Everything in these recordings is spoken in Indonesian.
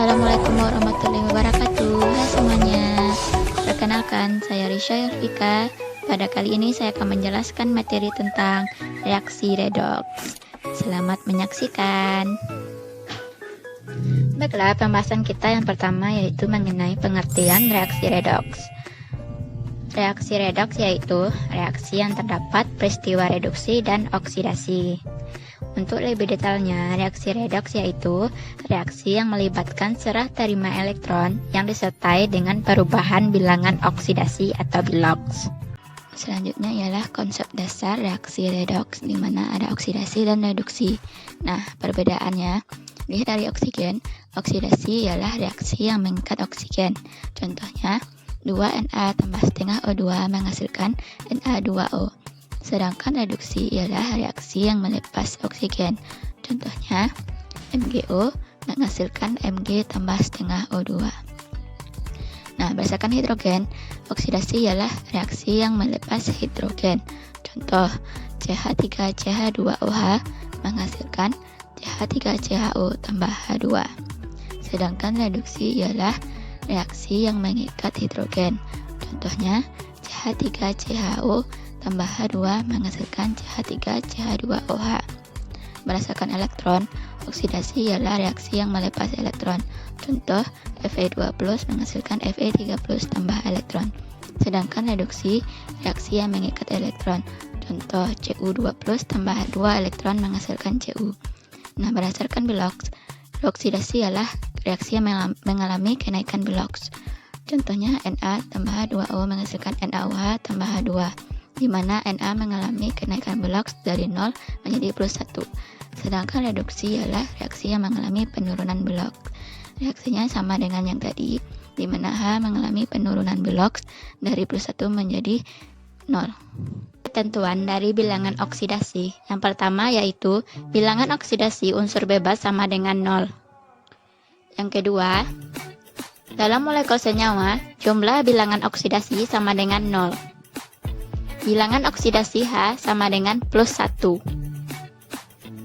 Assalamualaikum warahmatullahi wabarakatuh. Hai semuanya. Perkenalkan, saya Risha Yovika. Pada kali ini saya akan menjelaskan materi tentang reaksi redoks. Selamat menyaksikan. Baiklah, pembahasan kita yang pertama yaitu mengenai pengertian reaksi redoks. Reaksi redoks yaitu reaksi yang terdapat peristiwa reduksi dan oksidasi. Untuk lebih detailnya, reaksi redoks yaitu reaksi yang melibatkan serah terima elektron yang disertai dengan perubahan bilangan oksidasi atau biloks. Selanjutnya ialah konsep dasar reaksi redoks, di mana ada oksidasi dan reduksi. Nah, perbedaannya, lihat dari oksigen, oksidasi ialah reaksi yang mengikat oksigen. Contohnya, 2Na tambah setengah O2 menghasilkan Na2O. Sedangkan reduksi ialah reaksi yang melepas oksigen. Contohnya, MgO menghasilkan Mg tambah setengah O2. Nah, berdasarkan hidrogen, oksidasi ialah reaksi yang melepas hidrogen. Contoh, CH3CH2OH menghasilkan CH3CHO tambah H2. Sedangkan reduksi ialah reaksi yang mengikat hidrogen. Contohnya, CH3CHO tambah H2 menghasilkan CH3CH2OH. Berdasarkan elektron, oksidasi ialah reaksi yang melepas elektron. Contoh, Fe2+ menghasilkan Fe3+ tambah elektron. Sedangkan reduksi, reaksi yang mengikat elektron. Contoh, Cu2+ tambah 2 elektron menghasilkan Cu. Nah, berdasarkan biloks, oksidasi ialah reaksi yang mengalami kenaikan biloks. Contohnya, Na tambah 2O menghasilkan NaOH tambah H2. Di mana Na mengalami kenaikan biloks dari 0 menjadi +1. Sedangkan reduksi ialah reaksi yang mengalami penurunan biloks. Reaksinya sama dengan yang tadi, di mana H mengalami penurunan biloks dari +1 menjadi 0. Ketentuan dari bilangan oksidasi. Yang pertama yaitu bilangan oksidasi unsur bebas sama dengan 0. Yang kedua, dalam molekul senyawa, jumlah bilangan oksidasi sama dengan 0. Bilangan oksidasi H sama dengan +1.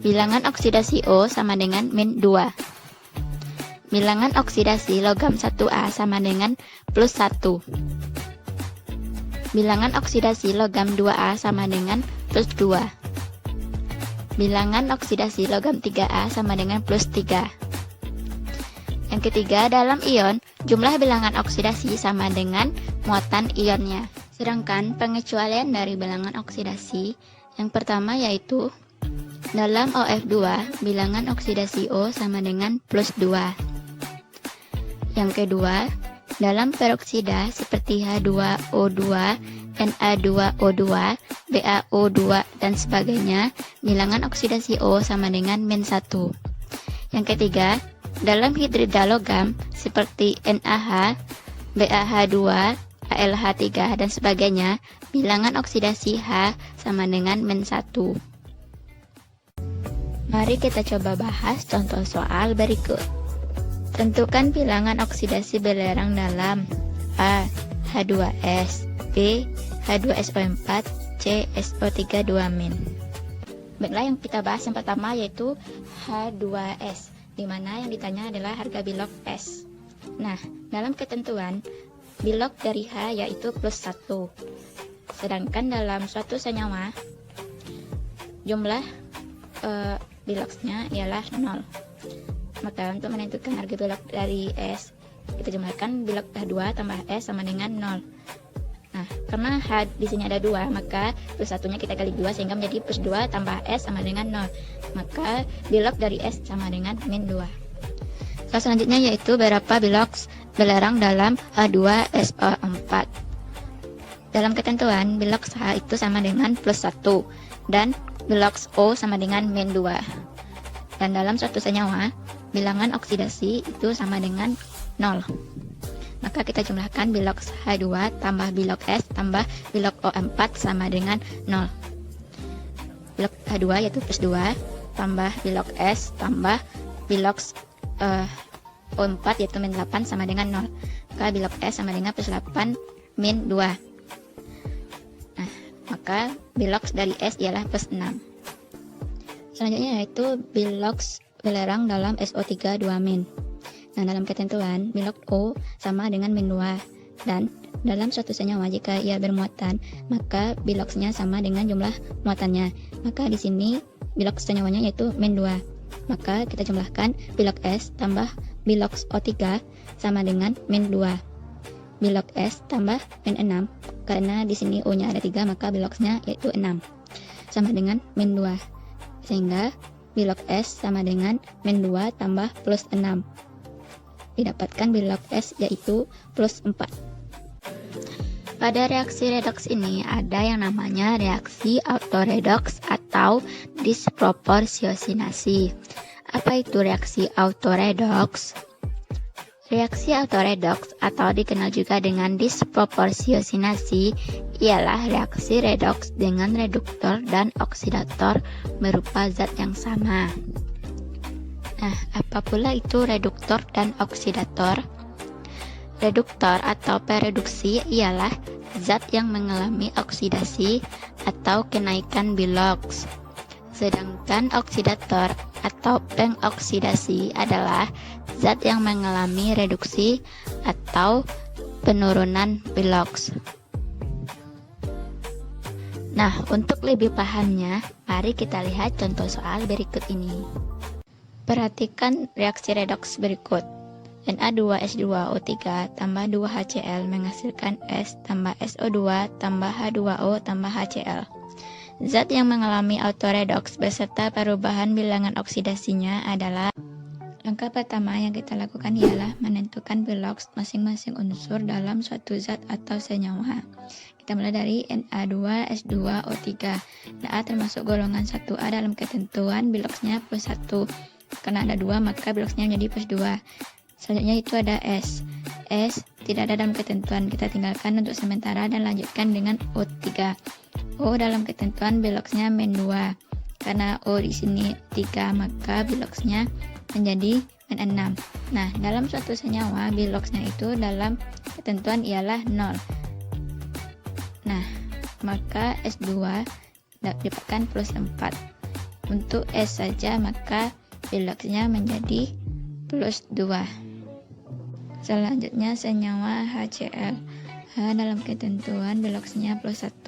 Bilangan oksidasi O sama dengan -2. Bilangan oksidasi logam 1A sama dengan +1. Bilangan oksidasi logam 2A sama dengan +2. Bilangan oksidasi logam 3A sama dengan +3. Yang ketiga, dalam ion, jumlah bilangan oksidasi sama dengan muatan ionnya. Sedangkan pengecualian dari bilangan oksidasi, yang pertama yaitu dalam OF2, bilangan oksidasi O sama dengan +2. Yang kedua, dalam peroksida seperti H2O2, Na2O2, BaO2, dan sebagainya, bilangan oksidasi O sama dengan -1. Yang ketiga, dalam hidrida logam seperti NaH, BaH2, AlH3, dan sebagainya, bilangan oksidasi H sama dengan -1. Mari kita coba bahas contoh soal berikut. Tentukan bilangan oksidasi belerang dalam A. H2S, B. H2SO4, C. SO3 2-. Baiklah, yang kita bahas yang pertama yaitu H2S, di mana yang ditanya adalah harga bilok S. Nah, dalam ketentuan, bilok dari H yaitu +1. Sedangkan dalam suatu senyawa, jumlah biloksnya ialah 0. Maka untuk menentukan harga bilok dari S, kita jumlahkan bilok H2 tambah S sama dengan 0. Nah, karena H di sini ada 2, maka +1-nya kita kali 2 sehingga menjadi +2 tambah S sama dengan 0. Maka bilok dari S sama dengan -2. Selanjutnya yaitu berapa biloks belerang dalam H2SO4. Dalam ketentuan, biloks H itu sama dengan +1 dan biloks O sama dengan -2. Dan dalam suatu senyawa, bilangan oksidasi itu sama dengan 0. Maka kita jumlahkan biloks H2 tambah bilok S tambah bilok O4 sama dengan 0. Bilok H2 yaitu +2 tambah bilok S tambah biloks O4 yaitu -8 sama dengan 0. Maka bilok S sama dengan +8 -2. Nah, maka biloks dari S ialah +6. Selanjutnya yaitu biloks belerang dalam SO3 2-. Nah, dalam ketentuan, bilok O sama dengan min 2. Dan dalam suatu senyawa jika ia bermuatan, maka biloksnya sama dengan jumlah muatannya. Maka di sini bilok senyawanya yaitu min 2. Maka kita jumlahkan bilok S tambah bilok O3 sama dengan min 2. Bilok S tambah min 6. Karena di sini O-nya ada 3, maka biloksnya yaitu 6. Sama dengan min 2. Sehingga bilok S sama dengan min 2 tambah plus 6. Didapatkan bilok S yaitu plus 4. Pada reaksi redoks ini ada yang namanya reaksi autoredoks atau disproporsiosinasi. Apa itu reaksi autoredoks? Reaksi autoredoks atau dikenal juga dengan disproporsiosinasi ialah reaksi redoks dengan reduktor dan oksidator berupa zat yang sama. Nah, apa pula itu reduktor dan oksidator? Reduktor atau pereduksi ialah zat yang mengalami oksidasi atau kenaikan biloks. Sedangkan oksidator atau pengoksidasi adalah zat yang mengalami reduksi atau penurunan biloks. Nah, untuk lebih pahamnya, mari kita lihat contoh soal berikut ini. Perhatikan reaksi redoks berikut. Na2H2O3 tambah 2HCl menghasilkan S tambah SO2 tambah H2O tambah HCl. Zat yang mengalami autoredoks beserta perubahan bilangan oksidasinya adalah: langkah pertama yang kita lakukan ialah menentukan biloks masing-masing unsur dalam suatu zat atau senyawa. Kita mulai dari Na2H2O3. Na termasuk golongan 1A dalam ketentuan biloksnya plus 1. Karena ada 2 maka biloksnya menjadi plus 2. Selanjutnya itu ada S. S tidak ada dalam ketentuan, kita tinggalkan untuk sementara dan lanjutkan dengan O3. O dalam ketentuan biloksnya min 2. Karena O di sini 3 maka biloksnya menjadi min 6. Nah, dalam suatu senyawa biloksnya itu dalam ketentuan ialah 0. Nah, maka S2 didapatkan plus 4. Untuk S saja maka biloksnya menjadi plus 2. Selanjutnya senyawa HCl. H dalam ketentuan biloksnya plus 1.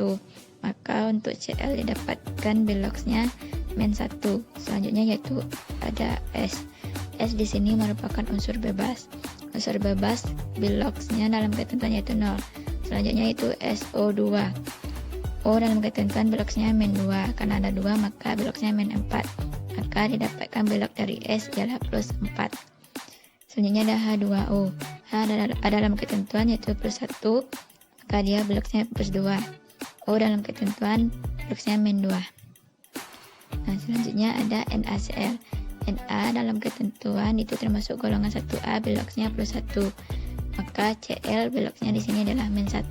Maka untuk Cl didapatkan biloksnya min 1. Selanjutnya yaitu ada S. S di sini merupakan unsur bebas. Unsur bebas biloksnya dalam ketentuan yaitu 0. Selanjutnya itu SO2. O dalam ketentuan biloksnya min 2. Karena ada 2 maka biloksnya min 4. Maka didapatkan bilok dari S ialah plus 4. Selanjutnya ada H2O. H ada dalam ketentuan yaitu plus 1. Maka dia biloksnya plus 2. O dalam ketentuan biloksnya min 2. Nah, selanjutnya ada NaCl. Na dalam ketentuan itu termasuk golongan 1A, biloksnya plus 1. Maka Cl biloksnya di sini adalah min 1.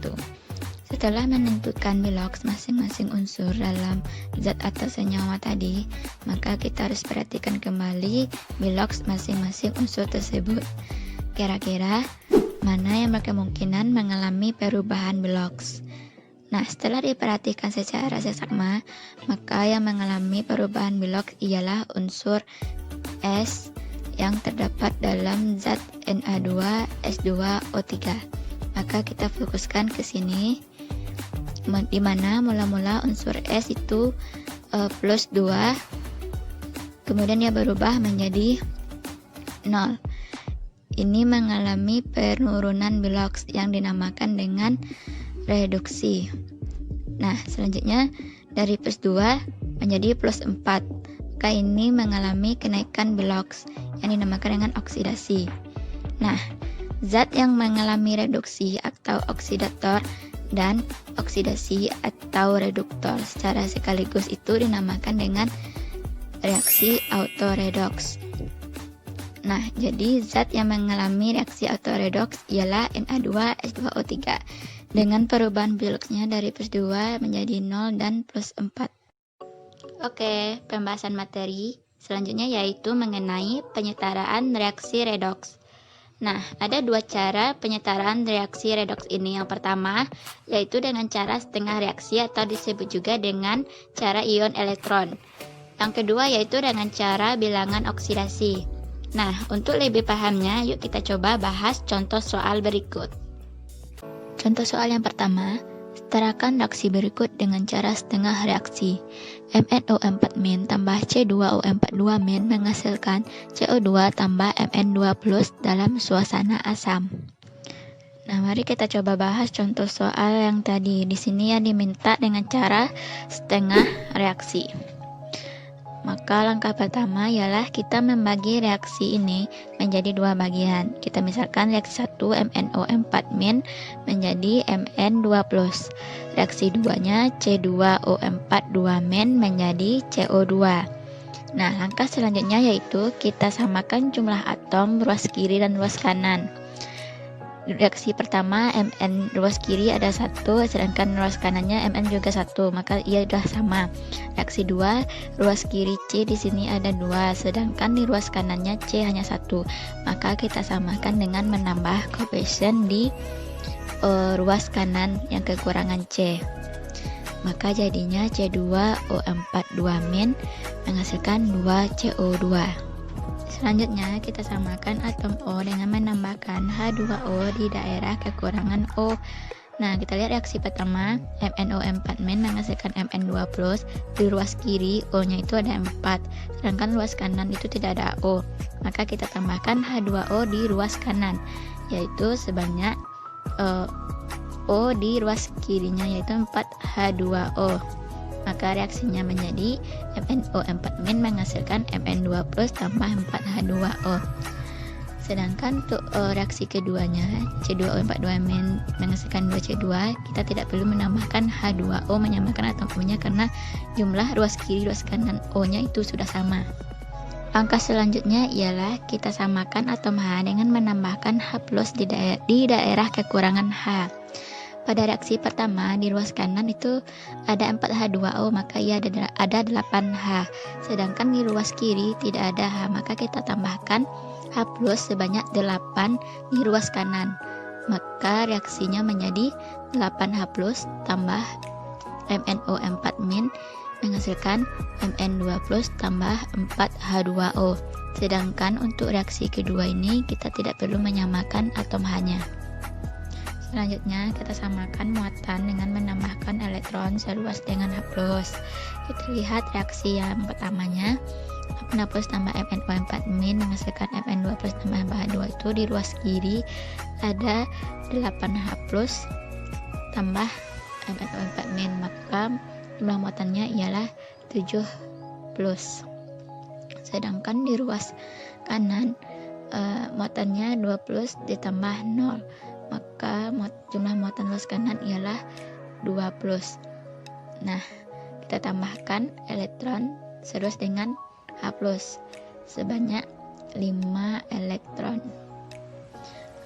Setelah menentukan biloks masing-masing unsur dalam zat atau senyawa tadi, maka kita harus perhatikan kembali biloks masing-masing unsur tersebut. Kira-kira mana yang berkemungkinan mengalami perubahan biloks? Nah, setelah diperhatikan secara seksama, maka yang mengalami perubahan biloks ialah unsur S yang terdapat dalam zat Na2H2O3. Maka kita fokuskan ke sini, di mana mula-mula unsur S itu plus 2, kemudian dia berubah menjadi 0. Ini mengalami penurunan biloks yang dinamakan dengan reduksi. Nah, selanjutnya dari plus 2 menjadi plus 4. Maka ini mengalami kenaikan biloks yang dinamakan dengan oksidasi. Nah, zat yang mengalami reduksi atau oksidator dan oksidasi atau reduktor secara sekaligus itu dinamakan dengan reaksi autoredoks. Nah, jadi zat yang mengalami reaksi autoredoks ialah Na2H2O3 dengan perubahan biloksnya dari plus 2 menjadi 0 dan plus 4. Oke, pembahasan materi selanjutnya yaitu mengenai penyetaraan reaksi redoks. Nah, ada dua cara penyetaraan reaksi redoks ini. Yang pertama, yaitu dengan cara setengah reaksi atau disebut juga dengan cara ion elektron. Yang kedua, yaitu dengan cara bilangan oksidasi. Nah, untuk lebih pahamnya, yuk kita coba bahas contoh soal berikut. Contoh soal yang pertama, setarakan reaksi berikut dengan cara setengah reaksi. MnO4- tambah C2O42- menghasilkan CO2 tambah Mn2+ dalam suasana asam. Nah, mari kita coba bahas contoh soal yang tadi. Di sini ya diminta dengan cara setengah reaksi. Maka langkah pertama ialah kita membagi reaksi ini menjadi dua bagian. Kita misalkan reaksi 1 MnO4- menjadi Mn2+. Reaksi 2-nya C2O42- menjadi CO2. Nah, langkah selanjutnya yaitu kita samakan jumlah atom ruas kiri dan ruas kanan. Reaksi pertama Mn ruas kiri ada 1, sedangkan ruas kanannya Mn juga 1, maka ia sudah sama. Reaksi 2, ruas kiri C di sini ada 2, sedangkan di ruas kanannya C hanya 1, maka kita samakan dengan menambah koefisien di ruas kanan yang kekurangan C. Maka jadinya C2O42- menghasilkan 2CO2. Selanjutnya kita samakan atom O dengan menambahkan H2O di daerah kekurangan O. Nah, kita lihat reaksi pertama, MnO4- menghasilkan Mn2+, di ruas kiri O-nya itu ada 4, sedangkan ruas kanan itu tidak ada O. Maka kita tambahkan H2O di ruas kanan, yaitu sebanyak O di ruas kirinya yaitu 4H2O. Maka reaksinya menjadi MnO4- menghasilkan Mn2+ tambah 4H2O. Sedangkan untuk reaksi keduanya, C2O42- menghasilkan 2C2, kita tidak perlu menambahkan H2O menyamakan atom O-nya karena jumlah ruas kiri ruas kanan O-nya itu sudah sama. Langkah selanjutnya ialah kita samakan atom H dengan menambahkan H+ di daerah kekurangan H. Pada reaksi pertama di ruas kanan itu ada 4H2O, maka ia ada 8H. Sedangkan di ruas kiri tidak ada H, maka kita tambahkan H+ sebanyak 8 di ruas kanan. Maka reaksinya menjadi 8H+ tambah MnO4- menghasilkan Mn2+ tambah 4H2O. Sedangkan untuk reaksi kedua ini kita tidak perlu menyamakan atom H-nya. Selanjutnya kita samakan muatan dengan menambahkan elektron seluas dengan H+. Kita lihat reaksi yang pertamanya, H+ tambah MnO4- menghasilkan Mn2+ tambah H2 itu di ruas kiri ada 8H+ tambah MnO4-, maka jumlah muatannya ialah 7+. Sedangkan di ruas kanan muatannya 2+ ditambah 0, maka jumlah muatan ruas kanan ialah 2+. Nah, kita tambahkan elektron seluas dengan H+ sebanyak 5 elektron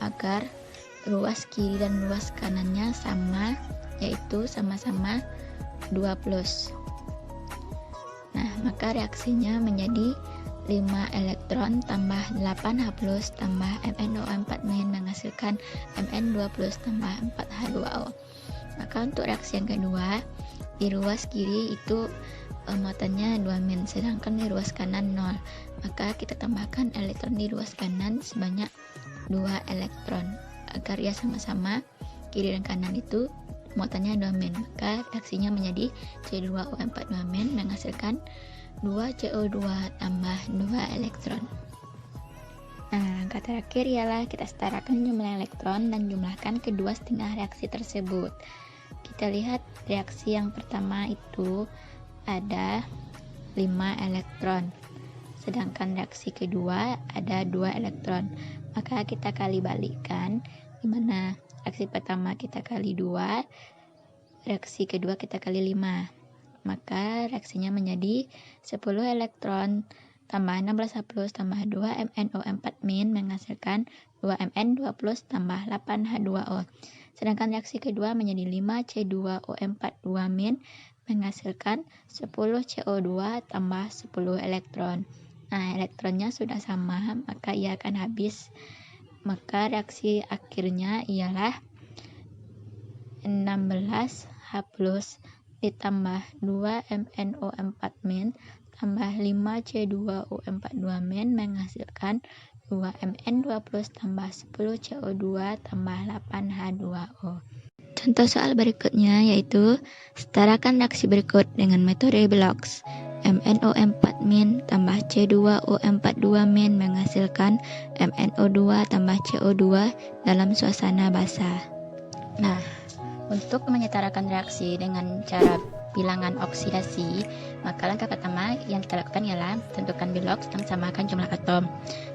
agar ruas kiri dan ruas kanannya sama, yaitu sama-sama 2+. Nah, maka reaksinya menjadi 5 elektron tambah 8H+ tambah MnO4- menghasilkan Mn2+ tambah 4H2O. Maka untuk reaksi yang kedua, di ruas kiri itu muatannya 2-, sedangkan di ruas kanan 0. Maka kita tambahkan elektron di ruas kanan sebanyak 2 elektron agar ya sama-sama kiri dan kanan itu muatannya 2-, maka reaksinya menjadi C2O42- menghasilkan 2CO2 tambah 2 elektron. Nah, langkah terakhir ialah kita setarakan jumlah elektron dan jumlahkan kedua setengah reaksi tersebut. Kita lihat reaksi yang pertama itu ada 5 elektron, sedangkan reaksi kedua ada 2 elektron. Maka kita kali balikkan, di mana reaksi pertama kita kali 2, reaksi kedua kita kali 5. Maka reaksinya menjadi 10 elektron tambah 16H+ tambah 2 MnO4- menghasilkan 2Mn2+ tambah 8H2O. Sedangkan reaksi kedua menjadi 5C2O42- menghasilkan 10CO2 tambah 10 elektron. Nah, elektronnya sudah sama, maka ia akan habis. Maka reaksi akhirnya ialah 16H+ ditambah 2 MnO4- tambah 5C2O42- menghasilkan 2Mn2+ tambah 10CO2 tambah 8H2O. Contoh soal berikutnya yaitu setarakan reaksi berikut dengan metode Beloks. MnO4- tambah C2O42- menghasilkan MnO2 tambah CO2 dalam suasana basah. Nah, untuk menyetarakan reaksi dengan cara bilangan oksidasi, maka langkah pertama yang kita lakukan ialah tentukan Beloks dan samakan jumlah atom.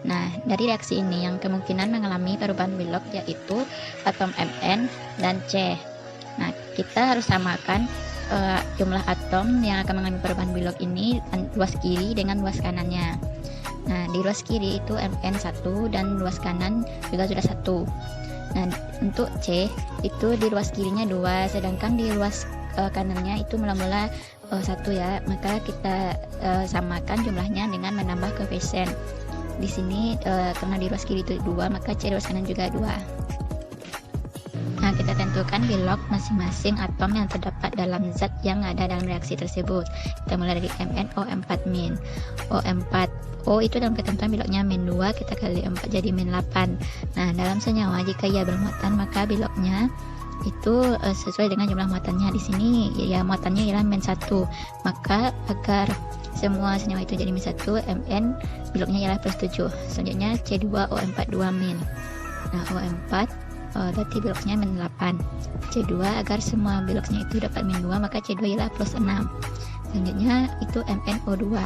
Nah, dari reaksi ini yang kemungkinan mengalami perubahan Beloks yaitu atom Mn dan C. Nah, kita harus samakan jumlah atom yang akan mengalami perubahan Beloks ini luas kiri dengan luas kanannya. Nah, di luas kiri itu Mn 1 dan luas kanan juga sudah 1. Nah, untuk C itu di luas kirinya 2, sedangkan di luas kanannya itu mula-mula 1 ya. Maka kita samakan jumlahnya dengan menambah koefisien. Di sini karena di luas kiri itu 2, maka C di luas kanan juga 2. Nah, kita tentukan Beloks masing-masing atom yang terdapat dalam zat yang ada dalam reaksi tersebut. Kita mulai dari MnO4-. O4 O itu dalam ketentuan Beloksnya -2, kita kali 4 jadi -8. Nah, dalam senyawa jika ia bermuatan maka Beloksnya itu sesuai dengan jumlah muatannya. Di sini ya muatannya ialah -1. Maka agar semua senyawa itu jadi -1, Mn Beloksnya ialah +7. Selanjutnya C2O42-. Nah, O4 berarti Beloksnya -8. C2 agar semua Beloksnya itu dapat -2, maka C2 ialah +6. Selanjutnya itu MnO2.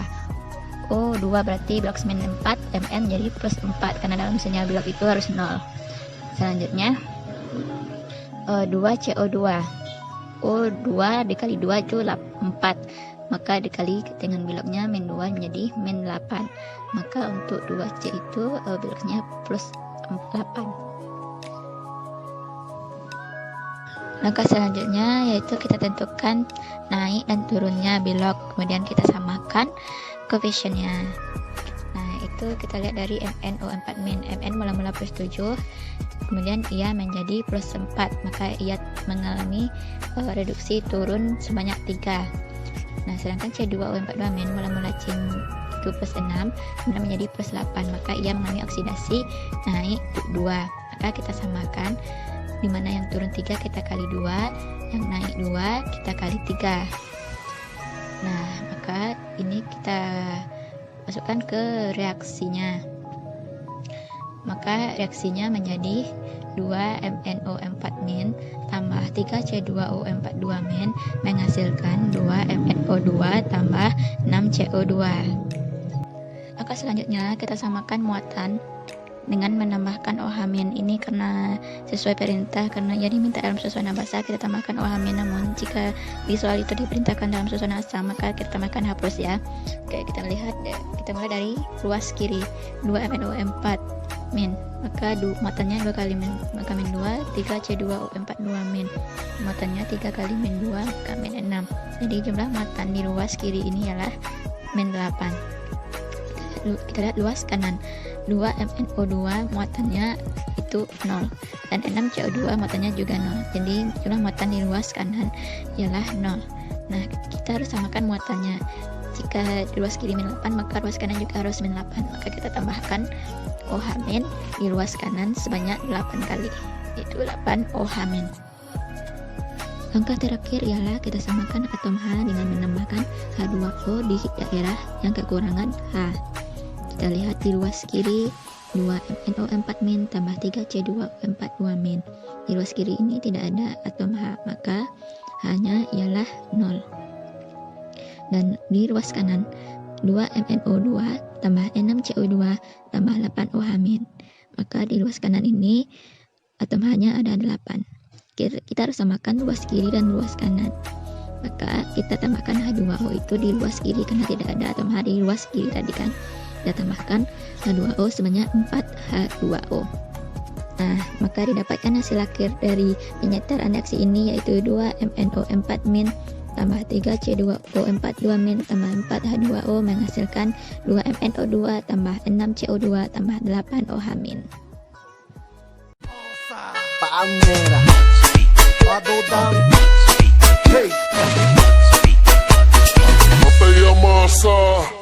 O2 berarti Beloks -4, Mn jadi +4 karena dalam senyawa Beloks itu harus 0. Selanjutnya 2CO2. O2 dikali 2 itu 4, maka dikali dengan Beloksnya -2 menjadi -8. Maka untuk 2C itu Beloksnya +8. Langkah selanjutnya yaitu kita tentukan naik dan turunnya Beloks, kemudian kita samakan koefisiennya. Nah, itu kita lihat dari MnO4-. Mn mula-mula +7, kemudian ia menjadi +4, maka ia mengalami reduksi turun sebanyak 3. Nah, sedangkan C2O42- mula-mula C itu +6, kemudian menjadi +8, maka ia mengalami oksidasi naik 2. Maka kita samakan, di mana yang turun 3 kita kali 2, yang naik 2 kita kali 3. Nah, maka ini kita masukkan ke reaksinya. Maka reaksinya menjadi 2 MnO4- tambah 3 C2O42- menghasilkan 2 MnO2 tambah 6 CO2. Maka selanjutnya kita samakan muatan dengan menambahkan OH- ini karena sesuai perintah, karena ia diminta dalam suasana basah kita tambahkan OH-, namun jika di soal itu diperintahkan dalam suasana asam maka kita tambahkan H+ ya. Oke, kita lihat, kita mulai dari luas kiri 2 MnO4-, maka muatannya 2 kali maka -2, 3 C2O42-, muatannya 3 kali -2 maka -6. Jadi jumlah muatan di luas kiri ini ialah -8. Kita lihat luas kanan 2 MnO2 muatannya itu 0 dan 6 CO2 muatannya juga 0. Jadi jumlah muatan di luas kanan ialah 0. Nah, kita harus samakan muatannya. Jika di luas kiri -8 maka luas kanan juga harus -8. Maka kita tambahkan OH- di luas kanan sebanyak 8 kali, yaitu 8 OH-. Langkah terakhir ialah kita samakan atom H dengan menambahkan H2O di daerah yang kekurangan H. Kita lihat di luas kiri 2 MnO4- tambah 3 C2O42-. Di luas kiri ini tidak ada atom H, maka H-nya ialah 0. Dan di luas kanan 2 MnO2 tambah 6 CO2 tambah 8 OH-. Maka di luas kanan ini atom H-nya ada 8. Kita harus samakan luas kiri dan luas kanan. Maka kita tambahkan H2O itu di luas kiri karena tidak ada atom H di luas kiri tadi kan. Kita tambahkan H2O sebanyak 4 H2O. Nah, maka didapatkan hasil akhir dari penyetaraan reaksi ini yaitu 2 MnO4- tambah 3 C2O42- tambah 4 H2O menghasilkan 2 MnO2 tambah 6 CO2 tambah 8 OH-. Palmera, Adodam, hey. mata ya masa.